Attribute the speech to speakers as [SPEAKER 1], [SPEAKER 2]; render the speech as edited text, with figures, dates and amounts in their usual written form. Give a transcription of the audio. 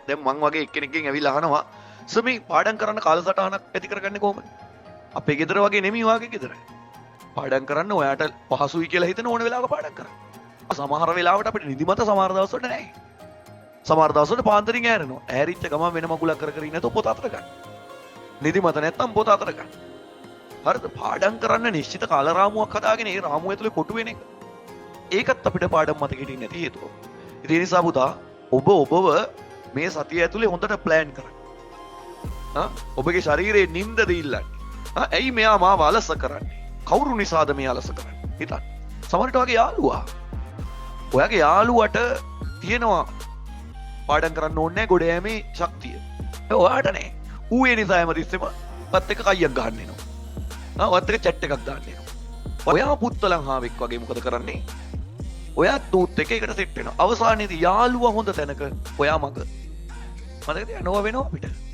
[SPEAKER 1] දැන් මං වගේ එක්කෙනෙක්ගෙන් ඇවිල්ලා අහනවා සමී පාඩම් කරන්න කාලසටහනක් ඇති කරගන්නේ කොහොමද? අපේ ගෙදර වගේ නෙමෙයි වාගේ ගෙදර. පාඩම් කරන්න ඔයාට පහසුයි කියලා හිතන ඕන වෙලාවක පාඩම් කරන්න. සමහර වෙලාවට අපිට නිදිමත සමහර දවස්වල නැහැ. සමහර දවස්වල පාන්දරින් ඇරෙනවා. ඇරිච්ච ගමන් වෙන මගුලක් කර කර ඉන්න නැතෝ පොත අතර ගන්න. නිදිමත නැත්තම් පොත අතර ගන්න. හරිද? පාඩම් කරන්න නිශ්චිත කාල රාමුවක් හදාගෙන ඒ රාමුව ඇතුලේ කොටු වෙන එක. ඒකත් අපිට පාඩම් මතකෙට ඉන්නේ නැති හේතුව. ඒ නිසා පුතා ඔබව මේ සතිය ඇතුලේ හොඳට ප්ලෑන් කරන්න. ඔබගේ ශරීරයේ නිින්ද දීල්ලන්නේ. ඇයි මෙයා මාව අලස කරන්නේ? කවුරු නිසාද මේ අලස කරන්නේ? හිතන්න. සමහරට වගේ යාළුවා. ඔයාගේ යාළුවට තියෙනවා පාඩම් කරන්න ඕනේ නැහැ ගොඩ යෑමේ ශක්තිය. ඔයාට නැහැ. ඌ ඒ නිසා හැමතිස්සෙම වත් එක කයියක් ගහන්න එනවා. වත් එක චැට් එකක් දාන්න එනවා. ඔයා පුත්තලන් හාවෙක් වගේ මොකද කරන්නේ? ඔයාත් ඌත් එක එකට සෙට් වෙනවා. අවසානයේදී යාළුවා හොඳ තැනක ඔයා මග. මතකද? නොව වෙනවා අපිට.